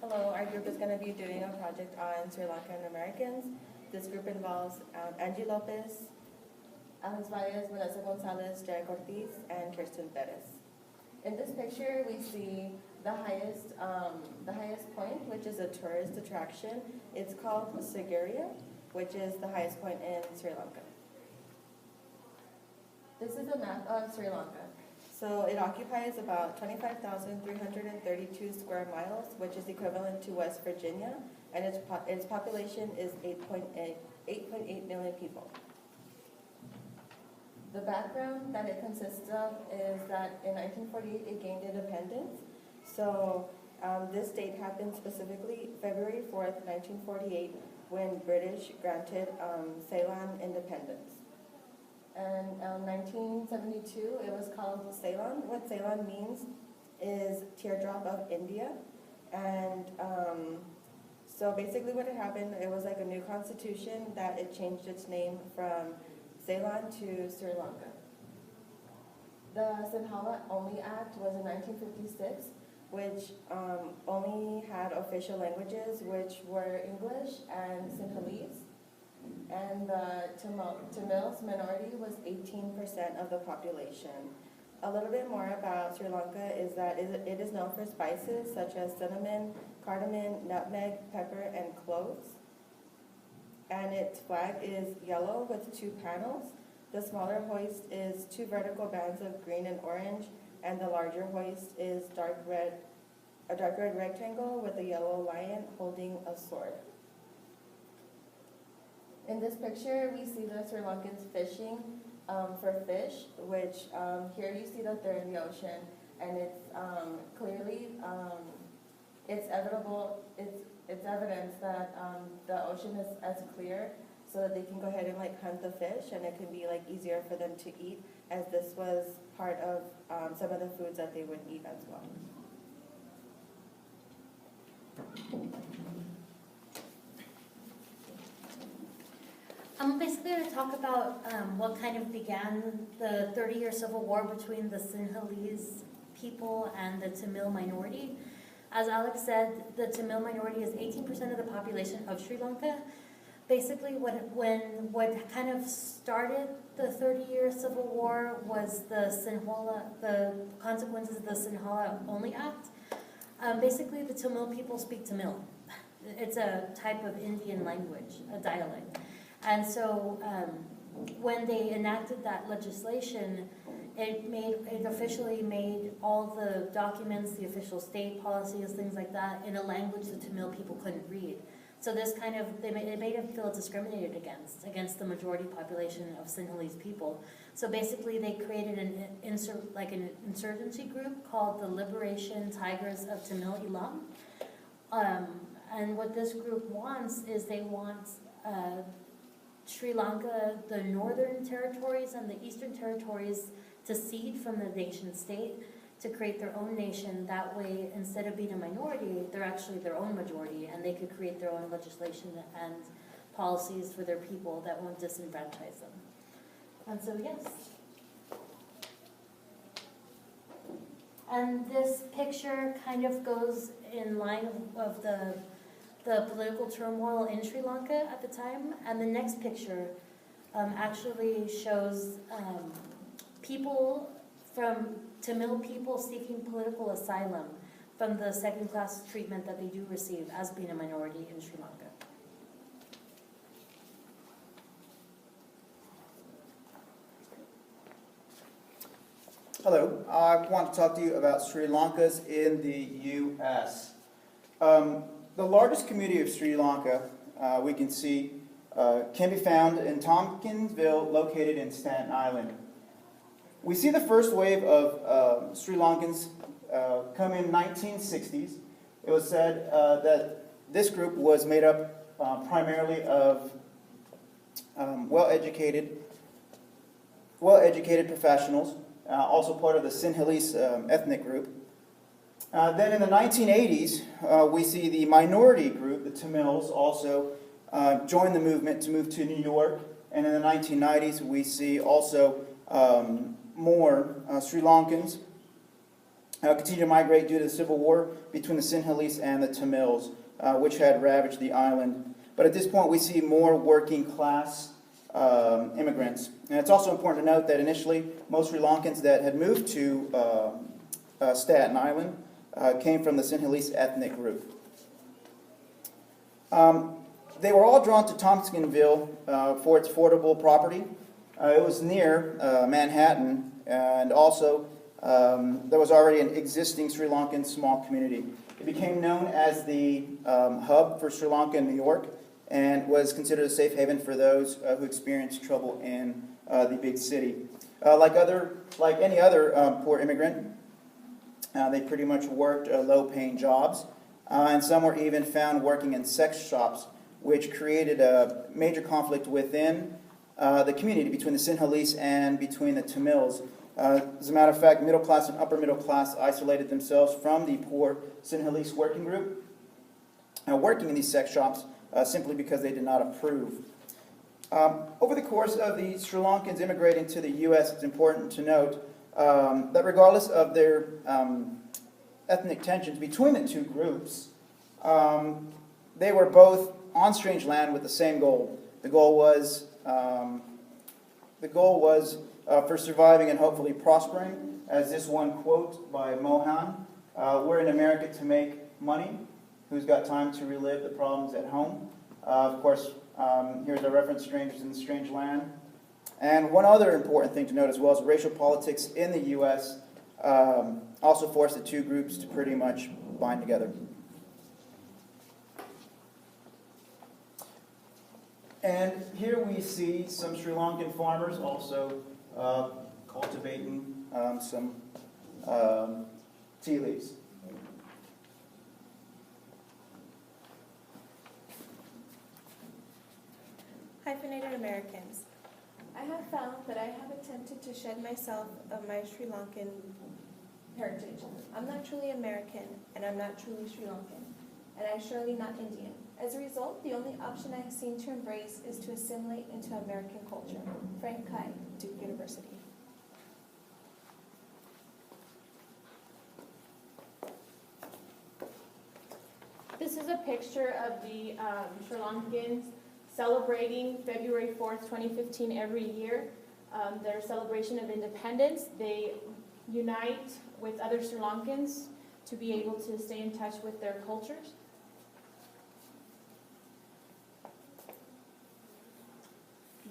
Hello, our group is going to be doing a project on Sri-Lankan Americans. This group involves Angie Lopez, Alex Valles, Vanessa Gonzalez, Jack Ortiz, and Kirsten Perez. In this picture, we see the highest point, which is a tourist attraction. It's called Sigiriya, which is the highest point in Sri Lanka. This is a map of Sri Lanka. So it occupies about 25,332 square miles, which is equivalent to West Virginia, and its population is 8.8 million people. The background that it consists of is that in 1948 it gained independence. So this date happened specifically February 4th, 1948, when British granted Ceylon independence. And 1972, it was called Ceylon. What Ceylon means is teardrop of India. And so basically what had happened, it was like a new constitution that it changed its name from Ceylon to Sri Lanka. The Sinhala Only Act was in 1956, which only had official languages, which were English and Sinhalese. And the Tamils minority was 18% of the population. A little bit more about Sri Lanka is that it is known for spices such as cinnamon, cardamom, nutmeg, pepper, and cloves. And its flag is yellow with 2 panels. The smaller hoist is 2 vertical bands of green and orange, and the larger hoist is a dark red rectangle with a yellow lion holding a sword. In this picture, we see the Sri Lankans fishing for fish, which here you see that they're in the ocean, and it's clearly, it's evidence that the ocean is as clear so that they can go ahead and like hunt the fish, and it can be like easier for them to eat, as this was part of some of the foods that they would eat as well. I'm basically going to talk about what kind of began the 30-year civil war between the Sinhalese people and the Tamil minority. As Alex said, the Tamil minority is 18% of the population of Sri Lanka. Basically, what kind of started the 30-year civil war was the consequences of the Sinhala Only Act. Basically, the Tamil people speak Tamil. It's a type of Indian language, a dialect. And so when they enacted that legislation, it officially made all the documents, the official state policies, things like that, in a language the Tamil people couldn't read. So this kind of, it made them feel discriminated against the majority population of Sinhalese people. So basically they created an insurgency group called the Liberation Tigers of Tamil Eelam. And what this group wants is they want Sri Lanka, the northern territories and the eastern territories to cede from the nation state to create their own nation. That way, instead of being a minority, they're actually their own majority, and they could create their own legislation and policies for their people that won't disenfranchise them. And so, yes. And this picture kind of goes in line of the political turmoil in Sri Lanka at the time. And the next picture actually shows people from Tamil people seeking political asylum from the second-class treatment that they do receive as being a minority in Sri Lanka. Hello, I want to talk to you about Sri Lankas in the U.S. The largest community of Sri Lanka, we can see, can be found in Tompkinsville, located in Staten Island. We see the first wave of Sri Lankans come in 1960s. It was said that this group was made up primarily of well-educated professionals, also part of the Sinhalese ethnic group. Then in the 1980s, we see the minority group, the Tamils, also join the movement to move to New York. And in the 1990s, we see also more Sri Lankans continued to migrate due to the civil war between the Sinhalese and the Tamils, which had ravaged the island. But at this point, we see more working class immigrants. And it's also important to note that initially, most Sri Lankans that had moved to Staten Island came from the Sinhalese ethnic group. They were all drawn to Tompkinsville for its affordable property. It was near Manhattan, and also there was already an existing Sri Lankan small community. It became known as the hub for Sri Lanka and New York, and was considered a safe haven for those who experienced trouble in the big city. Like any other poor immigrant, they pretty much worked low-paying jobs, and some were even found working in sex shops, which created a major conflict within the community between the Sinhalese and between the Tamils. As a matter of fact, middle class and upper middle class isolated themselves from the poor Sinhalese working group, working in these sex shops simply because they did not approve. Over the course of the Sri Lankans immigrating to the U.S., it's important to note that regardless of their ethnic tensions between the two groups, they were both on strange land with the same goal. The goal was for surviving and hopefully prospering. As this one quote by Mohan, "We're in America to make money. Who's got time to relive the problems at home?" Of course, here's a reference, strangers in the strange land. And one other important thing to note as well is racial politics in the U.S. Also forced the two groups to pretty much bind together. And here we see some Sri Lankan farmers also cultivating some tea leaves. Hyphenated Americans. I have found that I have attempted to shed myself of my Sri Lankan heritage. I'm not truly American, and I'm not truly Sri Lankan, and I'm surely not Indian. As a result, the only option I seem to embrace is to assimilate into American culture. Frank Kai, Duke University. This is a picture of the Sri Lankans celebrating February 4th, 2015 every year. Their celebration of independence. They unite with other Sri Lankans to be able to stay in touch with their cultures.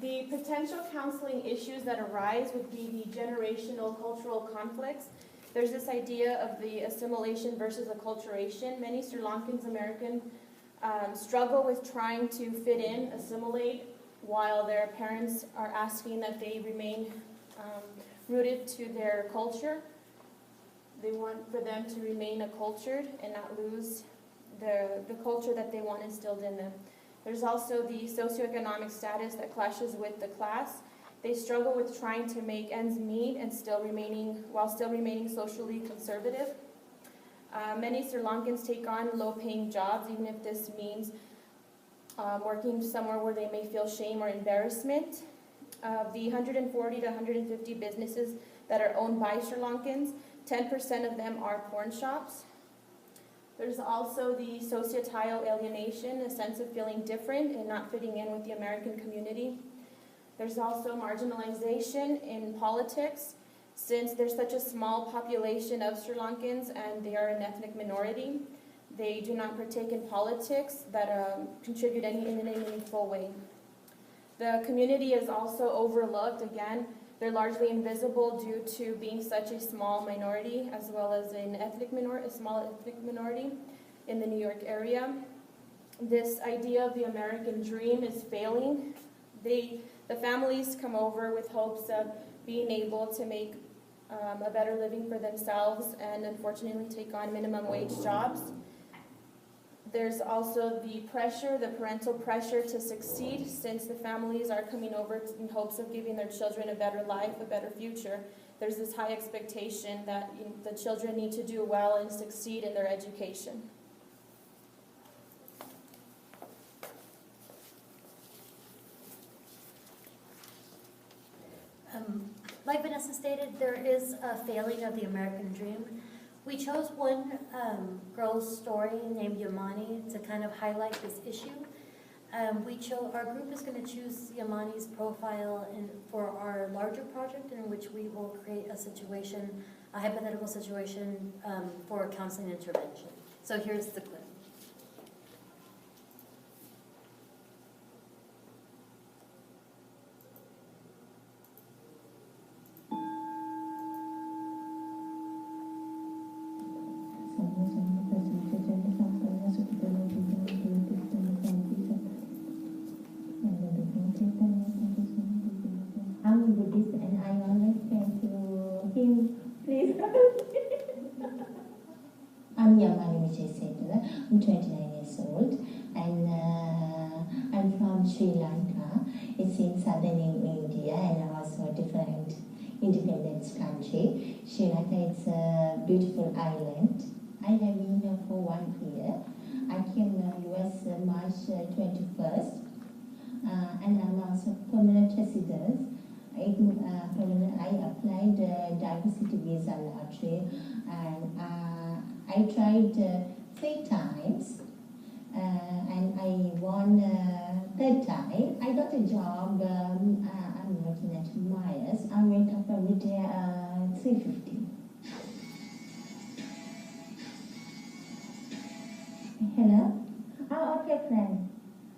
The potential counseling issues that arise would be the generational cultural conflicts. There's this idea of the assimilation versus acculturation. Many Sri Lankans American struggle with trying to fit in, assimilate, while their parents are asking that they remain rooted to their culture. They want for them to remain accultured and not lose the culture that they want instilled in them. There's also the socioeconomic status that clashes with the class. They struggle with trying to make ends meet and while still remaining socially conservative. Many Sri Lankans take on low-paying jobs, even if this means working somewhere where they may feel shame or embarrassment. Of the 140 to 150 businesses that are owned by Sri Lankans, 10% of them are pawn shops. There's also the societal alienation, a sense of feeling different and not fitting in with the American community. There's also marginalization in politics, since there's such a small population of Sri Lankans and they are an ethnic minority. They do not partake in politics that contribute in any meaningful way. The community is also overlooked. Again, they're largely invisible due to being such a small minority, as well as a small ethnic minority in the New York area. This idea of the American dream is failing. The families come over with hopes of being able to make a better living for themselves and unfortunately take on minimum wage jobs. There's also the parental pressure to succeed, since the families are coming over in hopes of giving their children a better life, a better future. There's this high expectation that the children need to do well and succeed in their education. Like Vanessa stated, there is a failing of the American dream. We chose one girl's story named Yamani to kind of highlight this issue. Our group is going to choose Yamani's profile for our larger project, in which we will create a hypothetical situation for counseling intervention. So here's the clip. I'm Buddhist and I always say to him, please help me. I'm Yamani Vijay Setula. I'm 29 years old and I'm from Sri Lanka. It's in southern India and also a different independent country. Sri Lanka is a beautiful island. I have been here for 1 year. I came to US March 21st and I'm also permanent resident. I applied diversity visa lottery and I tried 3 times and I won 3rd time. I got a job. I'm working at Myers. I went up every day 350. Hello? Oh, okay, friend.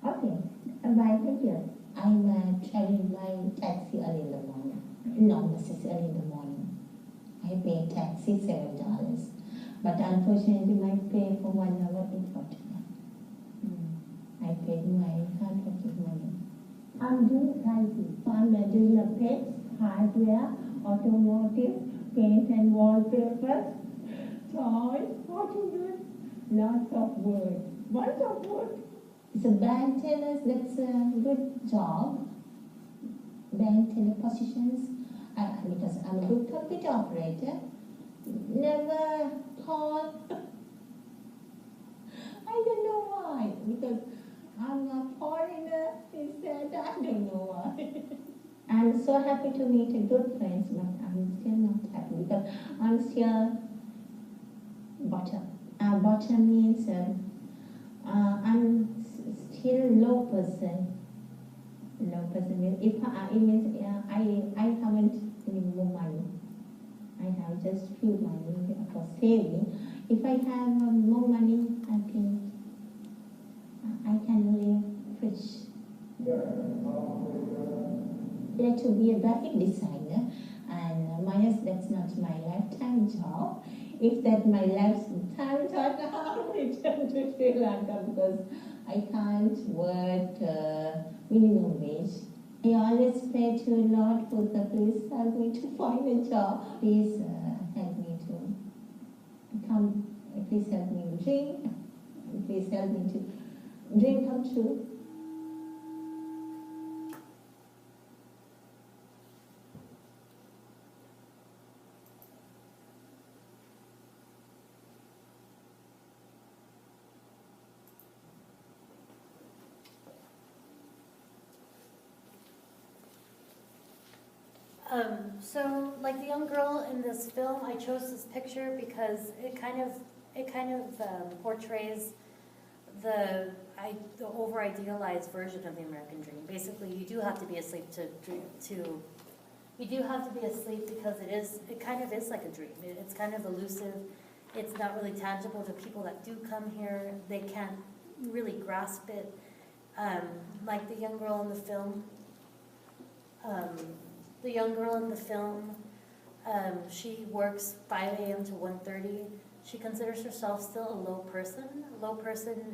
Okay. Bye, thank you. I'm traveling by taxi early in the morning. No, this is early in the morning. I pay taxi $7. But unfortunately, my pay for 1 hour is $40. I paid my hard working money. I'm doing CICC. I'm doing a pet, hardware, automotive, paint and wallpaper, toys, automotive, lots of work. Bunch of work. It's a bank tellers, that's a good job. Bank teller positions, because I'm a good computer operator. Never call. I don't know why, because I'm a foreigner. He said, I don't know why. I'm so happy to meet a good friends, but I'm still not happy because I'm still bottom. Bottom means I'm still low person. Low person means it means I haven't any more money. I have just few money for saving. If I have more money, I think I can live rich. Like to be a graphic designer, and that's not my lifetime job. If that my lifetime job, I'll return to Sri Lanka because I can't work minimum wage. I always pray to Lord for the please help me to find a job. Please help me to come. Please help me to dream. Please help me to dream come true. So, like the young girl in this film, I chose this picture because it kind of portrays the over idealized version of the American dream. Basically, you do have to be asleep you do have to be asleep because it kind of is like a dream. It's kind of elusive. It's not really tangible to people that do come here. They can't really grasp it. Like the young girl in the film. She works 5 a.m. to 1:30. She considers herself still a low person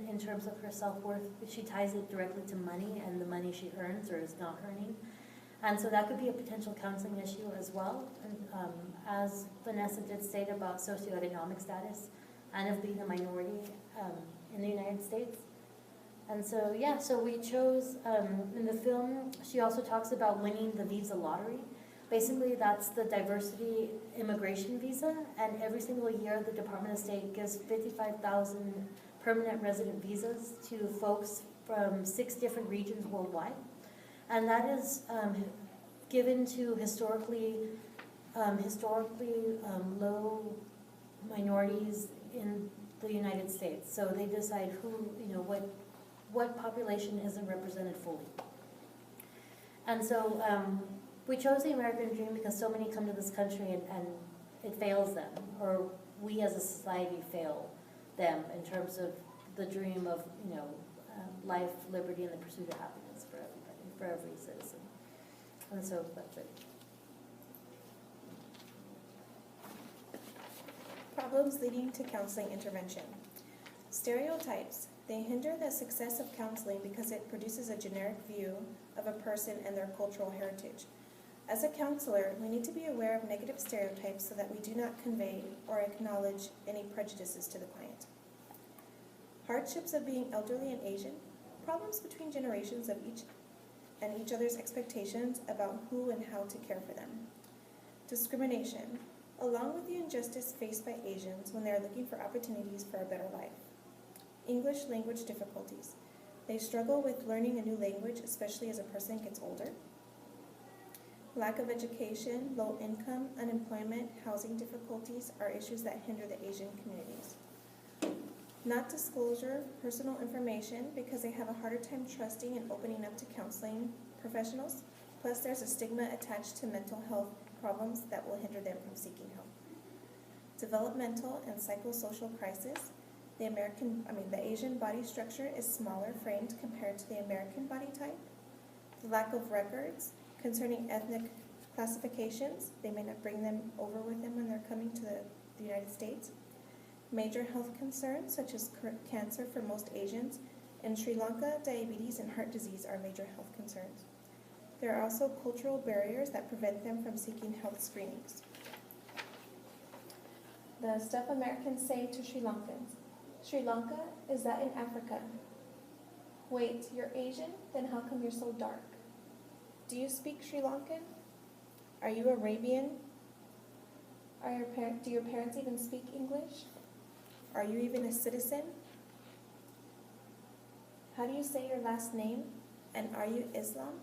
in terms of her self-worth. She ties it directly to money and the money she earns or is not earning. And so that could be a potential counseling issue as well. And, as Vanessa did state about socioeconomic status and of being a minority in the United States. And so, yeah, so we chose, in the film, she also talks about winning the visa lottery. Basically, that's the diversity immigration visa, and every single year the Department of State gives 55,000 permanent resident visas to folks from 6 different regions worldwide. And that is given to historically low minorities in the United States. So they decide who, what population isn't represented fully. And so we chose the American dream because so many come to this country and it fails them, or we as a society fail them in terms of the dream of, life, liberty, and the pursuit of happiness for everybody, for every citizen. And so that's it. Problems leading to counseling intervention. Stereotypes. They hinder the success of counseling because it produces a generic view of a person and their cultural heritage. As a counselor, we need to be aware of negative stereotypes so that we do not convey or acknowledge any prejudices to the client. Hardships of being elderly and Asian. Problems between generations of each other's expectations about who and how to care for them. Discrimination. Along with the injustice faced by Asians when they are looking for opportunities for a better life. English language difficulties. They struggle with learning a new language, especially as a person gets older. Lack of education, low income, unemployment, housing difficulties are issues that hinder the Asian communities. Not disclosure of personal information because they have a harder time trusting and opening up to counseling professionals. Plus, there's a stigma attached to mental health problems that will hinder them from seeking help. Developmental and psychosocial crisis. The Asian body structure is smaller framed compared to the American body type. The lack of records concerning ethnic classifications. They may not bring them over with them when they're coming to the United States. Major health concerns such as cancer for most Asians. In Sri Lanka, diabetes and heart disease are major health concerns. There are also cultural barriers that prevent them from seeking health screenings. The stuff Americans say to Sri Lankans. Sri Lanka, is that in Africa? Wait, you're Asian? Then how come you're so dark? Do you speak Sri Lankan? Are you Arabian? Do your parents even speak English? Are you even a citizen? How do you say your last name? And are you Islam?